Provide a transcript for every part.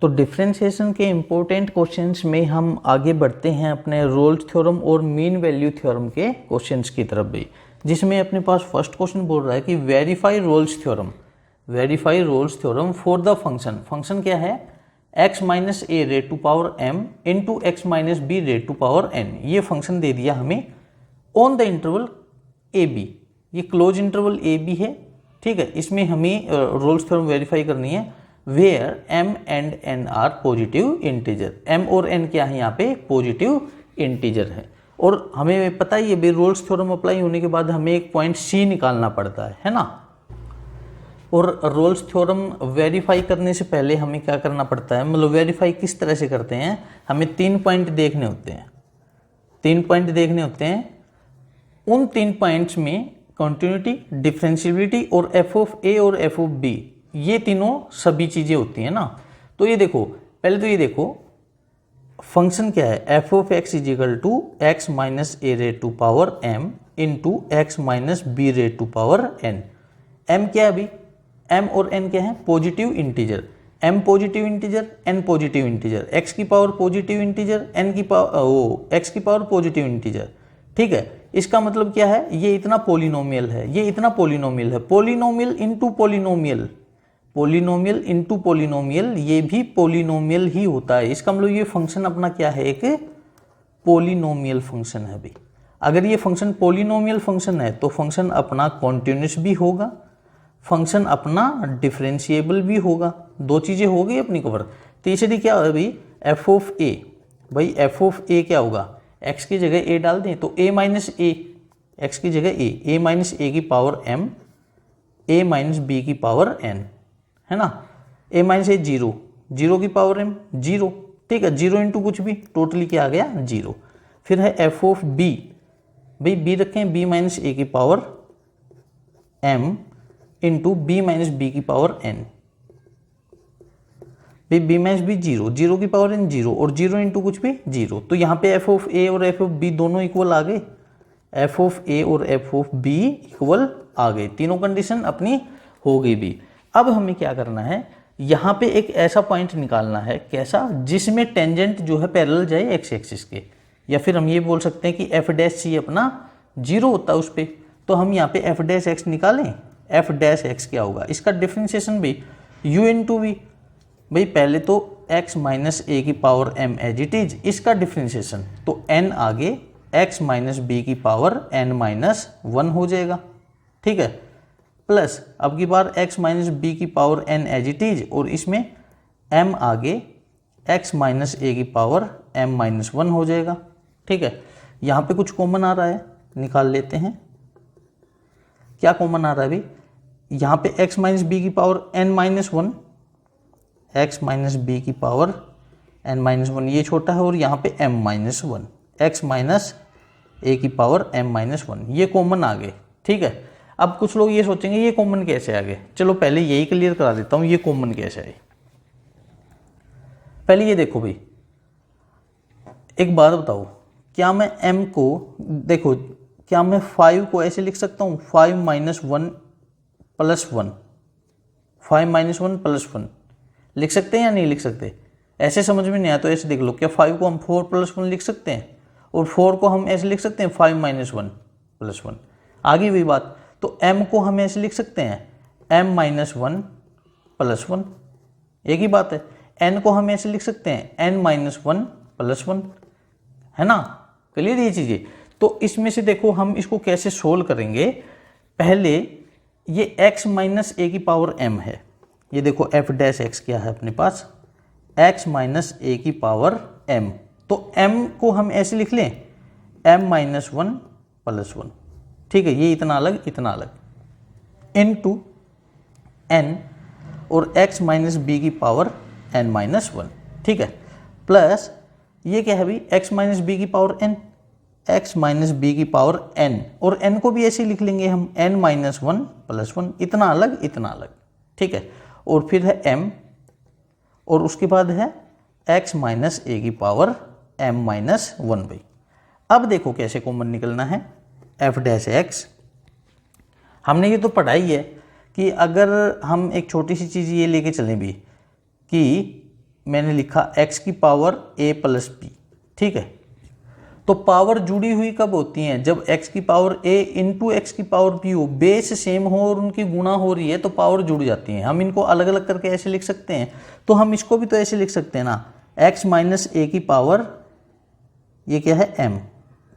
तो डिफरेंशिएशन के important questions में हम आगे बढ़ते हैं अपने रोल्स थ्योरम और मीन वैल्यू थ्योरम के क्वेश्चंस की तरफ भी, जिसमें अपने पास फर्स्ट क्वेश्चन बोल रहा है कि verify Rolle's theorem. Verify Rolle's theorem for the function, function क्या है, x minus a raised to power m into x minus b raised to power n। ये फंक्शन दे दिया हमें on the interval a b, ये close interval a b है, ठीक है। इसमें हमें रोल्स थ्योरम वेरीफाई करनी है where m and n are positive integer. m और n क्या है यहाँ पे, पॉजिटिव इंटीजर है। और हमें पता ही है रोल्स थ्योरम अप्लाई होने के बाद हमें एक पॉइंट c निकालना पड़ता है ना। और रोल्स थ्योरम वेरीफाई करने से पहले हमें क्या करना पड़ता है, मतलब वेरीफाई किस तरह से करते हैं, हमें 3 पॉइंट देखने होते हैं। 3 पॉइंट देखने होते हैं, उन 3 पॉइंट्स में कॉन्टिन्यूटी, डिफरेंशिएबिलिटी और एफ ऑफ ए और एफ ऑफ बी, ये तीनों सभी चीजें होती हैं ना। तो ये देखो, पहले तो ये देखो फंक्शन क्या है, F of x is equal to x minus a raised to power M into x minus b raised to power n. M क्या है अभी, m और n क्या है, positive integer. m positive integer, n positive integer, x की power positive integer, n की power x की power positive integer, ठीक है। इसका मतलब क्या है, ये इतना पोलिनोमियल है, ये इतना पोलिनोमियल है, polynomial into polynomial, polynomial into polynomial, ये भी पोलिनोमियल ही होता है। इसका मतलब ये फंक्शन अपना क्या है, एक पोलिनोमियल फंक्शन है भाई। अगर ये फंक्शन पोलिनोमियल फंक्शन है तो फंक्शन अपना कॉन्टिन्यूस भी होगा, फंक्शन अपना डिफरेंशिएबल भी होगा। 2 चीजें हो गई अपनी कवर। तीसरी क्या है भाई, एफ ऑफ ए। भाई एफ ऑफ ए क्या होगा, एक्स की जगह ए डाल दें तो ए माइनस ए, एक्स की जगह ए माइनस ए की पावर एम, ए माइनस बी की पावर एन, है ना। ए माइनस ए 0, 0 की पावर एम 0, ठीक है। 0 इंटू कुछ भी, टोटली क्या आ गया 0। फिर है एफ ऑफ बी, भाई बी रखें बी माइनस ए की power M into B minus B की power N. B minus B 0, 0 की पावर एन 0, और 0 इंटू कुछ भी 0। तो यहाँ पे एफ ऑफ ए और एफ ऑफ बी दोनों इक्वल आ गए, एफ ऑफ ए और एफ ऑफ बी इक्वल आ गए, तीनों कंडीशन अपनी हो गई भी। अब हमें क्या करना है, यहाँ पे एक ऐसा पॉइंट निकालना है, कैसा, जिसमें टेंजेंट जो है पैरेलल जाए एक्स एक्सिस के, या फिर हम ये बोल सकते हैं कि एफ डैश सी अपना 0 होता है उस पर। तो हम यहाँ पे एफ डैश एक्स निकालें, एफ डैश एक्स क्या होगा, इसका डिफरेंशिएशन भी u इंटू वी। भाई पहले तो x माइनस ए की power m as it is, इसका डिफरेंशिएशन तो n आगे x माइनस बी की पावर n माइनस 1 हो जाएगा, ठीक है। प्लस अब की बार x माइनस बी की power n as it is, और इसमें m आगे x माइनस ए की पावर m माइनस 1 हो जाएगा, ठीक है। यहाँ पे कुछ कॉमन आ रहा है, निकाल लेते हैं। क्या कॉमन आ रहा है भाई, यहाँ पे x माइनस बी की power n minus 1, x minus B की पावर n माइनस 1, ये छोटा है, और यहाँ पे m माइनस 1, x माइनस ए की पावर m माइनस 1, ये कॉमन आ गए, ठीक है। अब कुछ लोग ये सोचेंगे ये कॉमन कैसे आ गए, चलो पहले यही क्लियर करा देता हूँ, ये कॉमन कैसे आए। पहले ये देखो भाई, एक बात बताओ, क्या मैं m को, देखो क्या मैं 5 को ऐसे लिख सकता हूँ, 5 माइनस 1 प्लस 1, 5 माइनस 1 प्लस 1 लिख सकते हैं या नहीं लिख सकते। ऐसे समझ में नहीं आया तो ऐसे देख लो, क्या 5 को हम 4 प्लस 1 लिख सकते हैं, और 4 को हम ऐसे लिख सकते हैं 5 माइनस 1 प्लस 1, आगे हुई बात। तो m को हम ऐसे लिख सकते हैं m माइनस 1 प्लस 1, एक ही बात है। n को हम ऐसे लिख सकते हैं n माइनस 1 प्लस 1, है ना, क्लियर ये चीजें। तो इसमें से देखो हम इसको कैसे सोल्व करेंगे, पहले ये x माइनस ए की पावर m है, ये देखो f डैश x क्या है अपने पास, x माइनस ए की पावर m। तो m को हम ऐसे लिख लें m माइनस 1 प्लस 1, ठीक है, ये इतना अलग इतना अलग, इनटू n और x माइनस बी की पावर n माइनस 1, ठीक है। प्लस ये क्या है भाई, x माइनस बी की power n, x minus B की पावर n, और n को भी ऐसे लिख लेंगे हम n माइनस 1 प्लस 1, इतना अलग इतना अलग, ठीक है। और फिर है m, और उसके बाद है x माइनस ए की पावर m माइनस 1 भाई। अब देखो कैसे कॉमन निकलना है, f डैश x। हमने ये तो पढ़ा ही है कि अगर हम एक छोटी सी चीज़ ये लेके चलें भी कि मैंने लिखा x की पावर a प्लस बी, ठीक है। तो पावर जुड़ी हुई कब होती हैं? जब x की पावर a इंटू एक्स की पावर b हो, बेस सेम हो और उनकी गुणा हो रही है तो पावर जुड़ जाती है। हम इनको अलग अलग करके ऐसे लिख सकते हैं, तो हम इसको भी तो ऐसे लिख सकते हैं ना, x माइनस ए की पावर, ये क्या है m,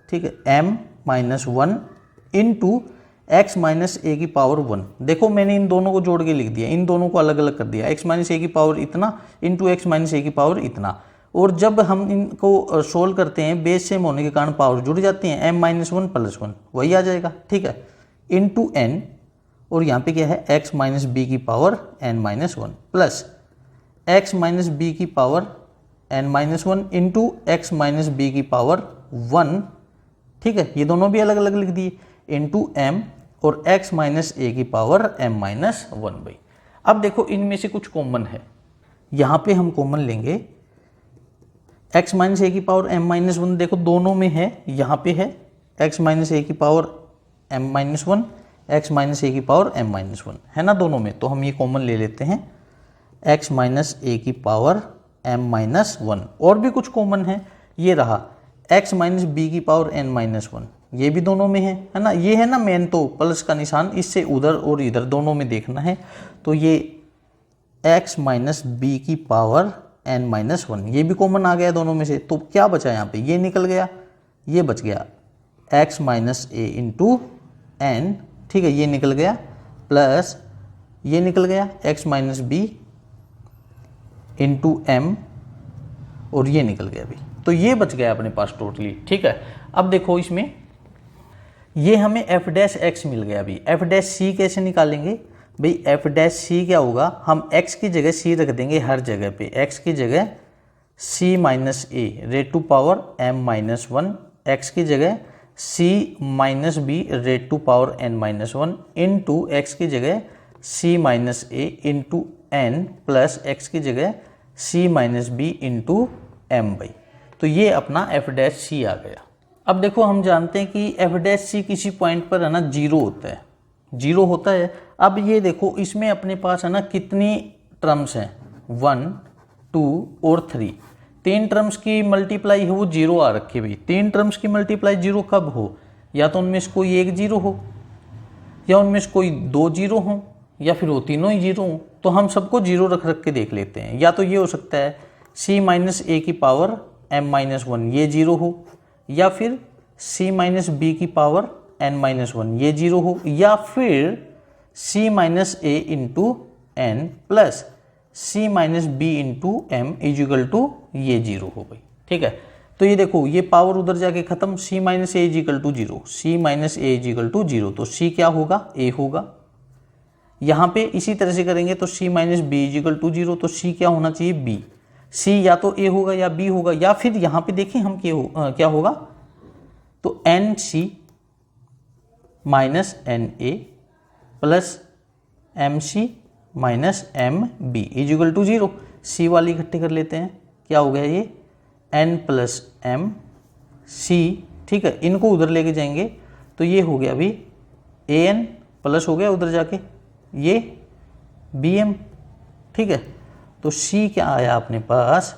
ठीक है, m minus 1 into x minus ए की पावर 1। देखो मैंने इन दोनों को जोड़ के लिख दिया, इन दोनों को अलग अलग कर दिया, x माइनस ए की पावर इतना इंटू एक्स माइनस ए की पावर इतना। और जब हम इनको सोल्व करते हैं बेस सेम होने के कारण पावर जुड़ जाती हैं, m माइनस 1 प्लस 1 वही आ जाएगा, ठीक है, इंटू n, और यहाँ पे क्या है x माइनस बी की power n minus 1 plus x minus B की power n minus 1 into x minus B की पावर 1, ठीक है, ये दोनों भी अलग अलग लिख दिए, इंटू m और x माइनस ए की पावर m माइनस 1 भाई। अब देखो इनमें से कुछ कॉमन है, यहाँ पे हम कॉमन लेंगे x माइनस ए की पावर m माइनस 1, देखो दोनों में है, यहाँ पे है x माइनस ए की power m minus 1, x minus ए की पावर m माइनस 1 है ना दोनों में, तो हम ये कॉमन ले लेते हैं x माइनस ए की पावर m माइनस 1। और भी कुछ कॉमन है, ये रहा x माइनस बी की पावर n माइनस 1, ये भी दोनों में है ना, ये है ना मेन तो प्लस का निशान, इससे उधर और इधर दोनों में देखना है, तो ये x माइनस बी की पावर n माइनस 1 ये भी कॉमन आ गया दोनों में से। तो क्या बचा यहाँ पे, ये निकल गया, ये बच गया x minus a into N, ठीक है, ये निकल गया, प्लस ये निकल गया x minus b into m, और ये निकल गया भी, तो ये बच गया अपने पास टोटली, ठीक है। अब देखो इसमें ये हमें f डैश x मिल गया, अभी f डैश c कैसे निकालेंगे भाई, f डैश c क्या होगा, हम x की जगह c रख देंगे हर जगह पे, x की जगह c minus a raised to power m minus 1, x की जगह c minus b raised to power n minus 1 into x की जगह c minus a into n plus x की जगह c minus b into m भाई। तो ये अपना f डैश c आ गया। अब देखो हम जानते हैं कि f डैश c किसी पॉइंट पर है ना जीरो होता है, जीरो होता है। अब ये देखो इसमें अपने पास है ना कितनी टर्म्स हैं, 1 2 और 3, 3 टर्म्स की मल्टीप्लाई है वो जीरो आ रखी है भाई। 3 टर्म्स की मल्टीप्लाई जीरो कब हो, या तो उनमें से कोई एक जीरो हो, या उनमें से कोई 2 जीरो हो, या फिर वो तीनों ही जीरो हो। तो हम सबको जीरो रख रख के देख लेते हैं। या तो ये हो सकता है c माइनस ए की पावर m माइनस 1 ये जीरो हो, या फिर c माइनस बी की पावर n माइनस 1 ये जीरो हो, या फिर c minus a into n plus c minus b into m equal to ये जीरो हो गई, ठीक है। तो ये देखो ये पावर उधर जाके खत्म, c minus a equal to zero, c minus a equal to zero, तो c क्या होगा, a होगा। यहाँ पे इसी तरह से करेंगे तो c minus b equal to zero, तो c क्या होना चाहिए, b, c या तो a होगा या b होगा, या फिर यहाँ पे देखें हम क्या होगा, तो N C minus N A plus M C minus M B equal to zero. C वाली इकट्ठे कर लेते हैं, क्या हो गया ये एन प्लस एम सी, ठीक है, इनको उधर लेके जाएंगे तो ये हो गया अभी ए एन प्लस हो गया उधर जाके ये बी एम, ठीक है। तो सी क्या आया अपने पास,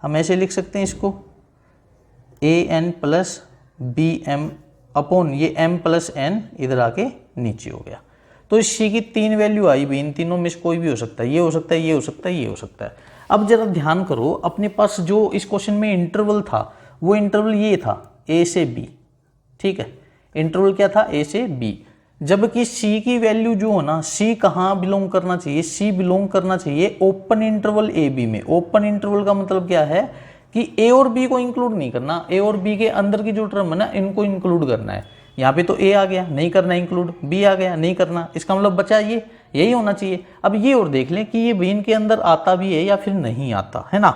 हम ऐसे लिख सकते हैं इसको A N plus B M upon ये m प्लस n इधर आके नीचे हो गया। तो इस c की 3 वैल्यू आई भी, इन तीनों में से कोई भी हो सकता है, ये हो सकता है, ये हो सकता है, ये हो सकता है। अब जरा ध्यान करो, अपने पास जो इस क्वेश्चन में इंटरवल था वो इंटरवल ये था a से b, ठीक है, इंटरवल क्या था a से b, जबकि c की वैल्यू जो है ना, c कहाँ बिलोंग करना चाहिए, c बिलोंग करना चाहिए ओपन इंटरवल ए बी में। ओपन इंटरवल का मतलब क्या है कि a और b को इंक्लूड नहीं करना, a और b के अंदर की जो टर्म है ना इनको इंक्लूड करना है। यहाँ पे तो a आ गया नहीं करना इंक्लूड, b आ गया नहीं करना, इसका मतलब बचा ये, यही होना चाहिए। अब ये और देख लें कि ये b इनके अंदर आता भी है या फिर नहीं आता है ना।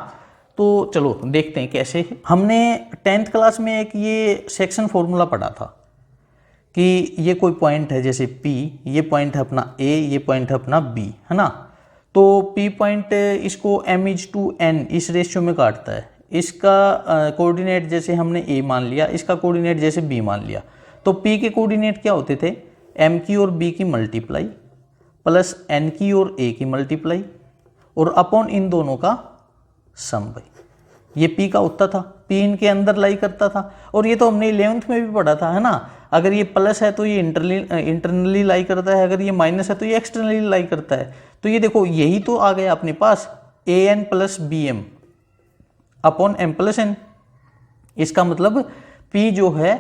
तो चलो देखते हैं कैसे। हमने 10th क्लास में एक ये सेक्शन फॉर्मूला पढ़ा था कि ये कोई पॉइंट है जैसे P, ये पॉइंट है अपना A, ये पॉइंट है अपना B, है ना। तो P पॉइंट इसको m/n इस रेशियो में काटता है। इसका कोऑर्डिनेट जैसे हमने A मान लिया, इसका कोऑर्डिनेट जैसे B मान लिया। तो P के कोऑर्डिनेट क्या होते थे, m की और B की मल्टीप्लाई प्लस n की और A की मल्टीप्लाई और अपॉन इन दोनों का सम भाई। ये p का उत्तर था, p इनके अंदर लाई करता था, और ये तो हमने 11th में भी पढ़ा था, है ना। अगर ये प्लस है तो ये इंटरनली लाई करता है, अगर ये माइनस है तो ये एक्सटर्नली लाई करता है। तो ये देखो यही तो आ गया अपने पास an plus B M upon m plus n. इसका मतलब p जो है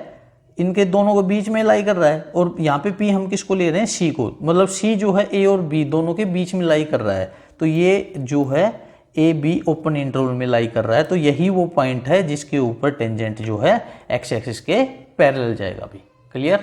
इनके दोनों के बीच में लाई कर रहा है, और यहाँ पे p हम किसको ले रहे हैं, c को, मतलब c जो है a और b दोनों के बीच में लाई कर रहा है। तो ये जो है ए बी ओपन इंटरवल में लाई कर रहा है, तो यही वो पॉइंट है जिसके ऊपर टेंजेंट जो है एक्स एक्सिस के पैरेलल जाएगा भी। क्लियर।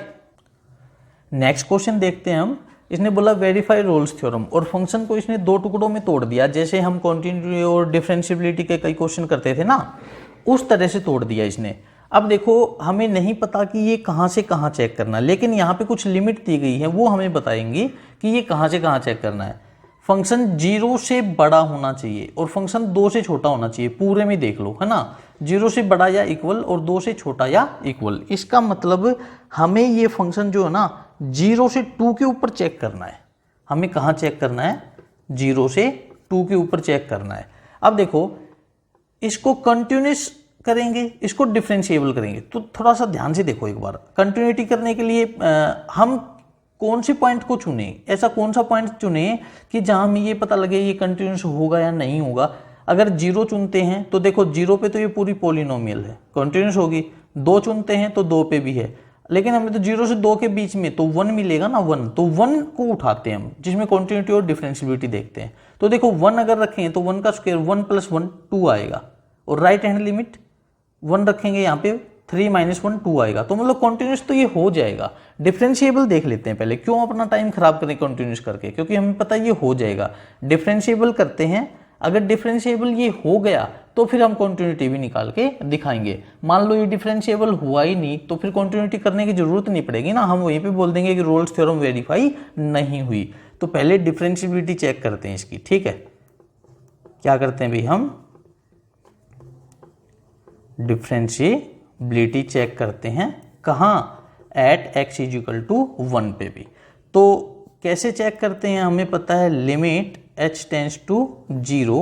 नेक्स्ट क्वेश्चन देखते हैं हम। इसने बोला वेरीफाई रोल्स थ्योरम, और फंक्शन को इसने दो टुकड़ों में तोड़ दिया, जैसे हम कॉन्टिन्यूटी और डिफरेंशिएबिलिटी के कई क्वेश्चन करते थे ना, उस तरह से तोड़ दिया इसने। अब देखो हमें नहीं पता कि ये कहाँ से कहाँ चेक करना है, लेकिन यहाँ पे कुछ लिमिट दी गई है, वो हमें बताएंगी कि ये कहाँ से कहाँ चेक करना है। फंक्शन 0 से बड़ा होना चाहिए और फंक्शन 2 से छोटा होना चाहिए, पूरे में देख लो, है ना। 0 से बड़ा या इक्वल और 2 से छोटा या इक्वल। इसका मतलब हमें ये फंक्शन जो है ना 0 से 2 के ऊपर चेक करना है। हमें कहाँ चेक करना है, 0 से 2 के ऊपर चेक करना है। अब देखो इसको कंटिन्यूस करेंगे, इसको डिफरेंशिएबल करेंगे, तो थोड़ा सा ध्यान से देखो एक बार। कंटिन्यूटी करने के लिए हम कौन से पॉइंट को चुने, ऐसा कौन सा पॉइंट चुने कि जहां हमें ये पता लगे ये कंटिन्यूस होगा या नहीं होगा। अगर 0 चुनते हैं तो देखो 0 पे तो ये पूरी पॉलिनोमियल है, कंटिन्यूस होगी। 2 चुनते हैं तो 2 पे भी है, लेकिन हमें तो 0 से 2 के बीच में तो 1 मिलेगा ना, 1, तो 1 को उठाते हैं हम, जिसमें कंटिन्यूटी और डिफरेंशिएबिलिटी देखते हैं। तो देखो 1 अगर रखें तो 1 का स्क्वायर 1 + 1 2 आएगा, और राइट हैंड लिमिट 1 रखेंगे यहाँ पे 3 - 1 2 आएगा। तो मतलब कॉन्टिन्यूस तो ये हो जाएगा। डिफरेंशिएबल देख लेते हैं पहले, क्यों अपना टाइम खराब करें कॉन्टिन्यूस करके, क्योंकि हमें पता है ये हो जाएगा। डिफरेंशिएबल करते हैं, अगर डिफरेंशिएबल ये हो गया तो फिर हम कॉन्टिन्यूटी भी निकाल के दिखाएंगे। मान लो ये डिफरेंशिएबल हुआ ही नहीं तो फिर कॉन्टिन्यूटी करने की जरूरत नहीं पड़ेगी ना, हम वहीं पे बोल देंगे कि रोल्स थ्योरम वेरीफाई नहीं हुई। तो पहले डिफरेंशिएबिलिटी चेक करते हैं इसकी, ठीक है। क्या करते हैं भाई, हम डिफरेंशिएबिलिटी चेक करते हैं, कहाँ, एट x = 1 पे भी। तो कैसे चेक करते हैं, हमें पता है limit h tends to 0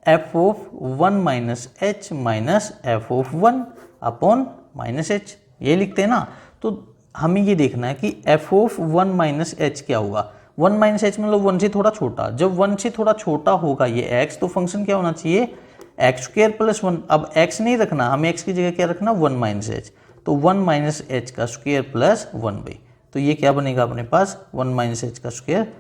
f(1 - h - f(1) upon -h, ये लिखते हैं ना। तो हमें ये देखना है कि f(1 - h) क्या होगा। 1 - h मतलब 1 से थोड़ा छोटा। जब 1 से थोड़ा छोटा होगा ये x, तो फंक्शन क्या होना चाहिए, x² + 1। अब x नहीं रखना, हमें x की जगह क्या रखना, 1 - h। तो 1 - h का स्क्वायर प्लस 1 भाई। तो ये क्या बनेगा अपने पास, 1 - h का स्क्वायर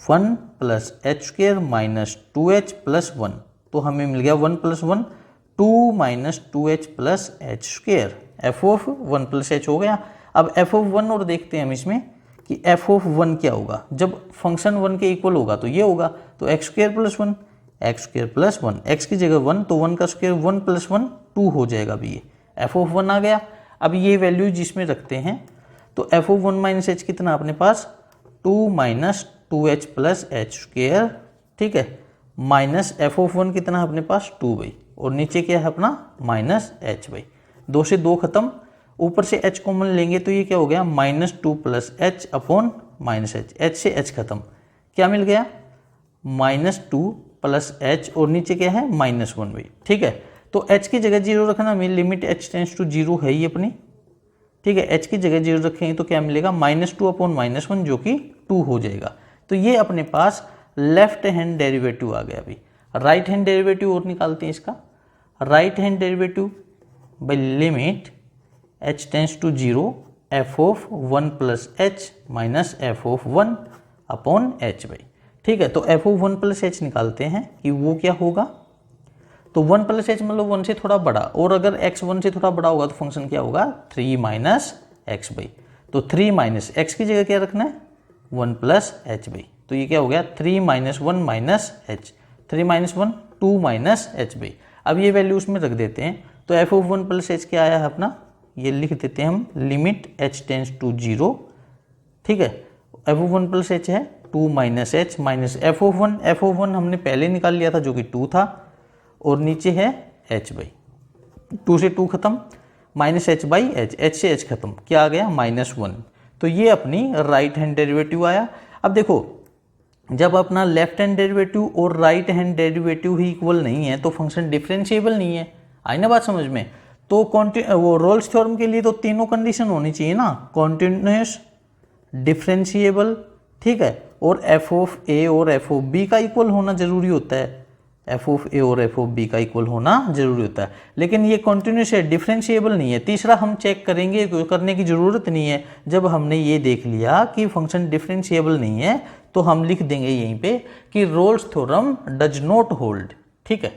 1 + h² - 2h + 1। तो हमें मिल गया 1 + 1 2 - 2h + h²। f(1 + h) हो गया। अब f(1) और देखते हैं हम इसमें कि f(1) क्या होगा। जब फंक्शन 1 के इक्वल होगा तो ये होगा, तो x² + 1 x² + 1, x की जगह 1, तो 1 का स्क्वायर 1 + 1 2 हो जाएगा भी। ये f(1) आ गया। अब ये वैल्यू जिसमें रखते हैं तो f(1 - h) कितना अपने पास, 2 - 2h + h², ठीक है, माइनस f(1) कितना अपने पास 2 भाई, और नीचे क्या है अपना -h भाई। 2 से 2 खत्म, ऊपर से h कॉमन लेंगे तो ये क्या हो गया, -2 + h अपॉन -h, h से h खत्म, क्या मिल गया, -2 + h, और नीचे क्या है -1 भाई, ठीक है। तो h की जगह 0 रखना, मेरी लिमिट h टेंड्स टू 0 है ही अपनी, ठीक है। h की जगह 0 रखेंगे तो क्या मिलेगा, -2 अपॉन -1 जो कि 2 हो जाएगा। तो ये अपने पास लेफ्ट हैंड डेरिवेटिव आ गया भाई। राइट हैंड डेरिवेटिव और निकालते हैं इसका। Right hand derivative by limit h tends to 0 f(1 + h - f(1) upon h भाई, ठीक है। तो f(1 + h) निकालते हैं कि वो क्या होगा, तो 1 + h मतलब 1 से थोड़ा बड़ा, और अगर x 1 से थोड़ा बड़ा होगा तो फंक्शन क्या होगा, 3 - x भाई। तो 3 - x की जगह क्या रखना है, 1 + h भाई। तो ये क्या हो गया, 3 - 1 - h, 3 - 1 2 - h भाई। अब ये वैल्यू उसमें रख देते हैं, तो f(1 + h) क्या आया है अपना, ये लिख देते हैं हम, लिमिट h टेंड्स टू 0, ठीक है। f(1 + h) है 2 - h माइनस f(1) हमने पहले निकाल लिया था जो कि 2 था, और नीचे है h भाई, 2 से 2 खत्म, -h/h, h से h खत्म, क्या आ गया, -1। तो ये अपनी राइट हैंड डेरिवेटिव आया। अब देखो जब अपना लेफ्ट हैंड डेरिवेटिव और राइट हैंड डेरिवेटिव ही इक्वल नहीं है तो फंक्शन डिफरेंशिएबल नहीं है। आई ना बात समझ में? तो वो रोल्स थ्योरम के लिए तो तीनों कंडीशन होनी चाहिए ना, कॉन्टिन्यूस, डिफरेंशिएबल, ठीक है, और एफ ऑफ ए और एफ ऑफ बी का इक्वल होना जरूरी होता है। एफ ऑफ ए और एफ ऑफ बी का इक्वल होना जरूरी होता है, लेकिन ये कॉन्टिन्यूस है, डिफरेंशिएबल नहीं है। तीसरा हम चेक करेंगे, करने की जरूरत नहीं है। जब हमने ये देख लिया कि फंक्शन डिफरेंशिएबल नहीं है तो हम लिख देंगे यहीं पे कि Rolle's theorem does not hold, ठीक है।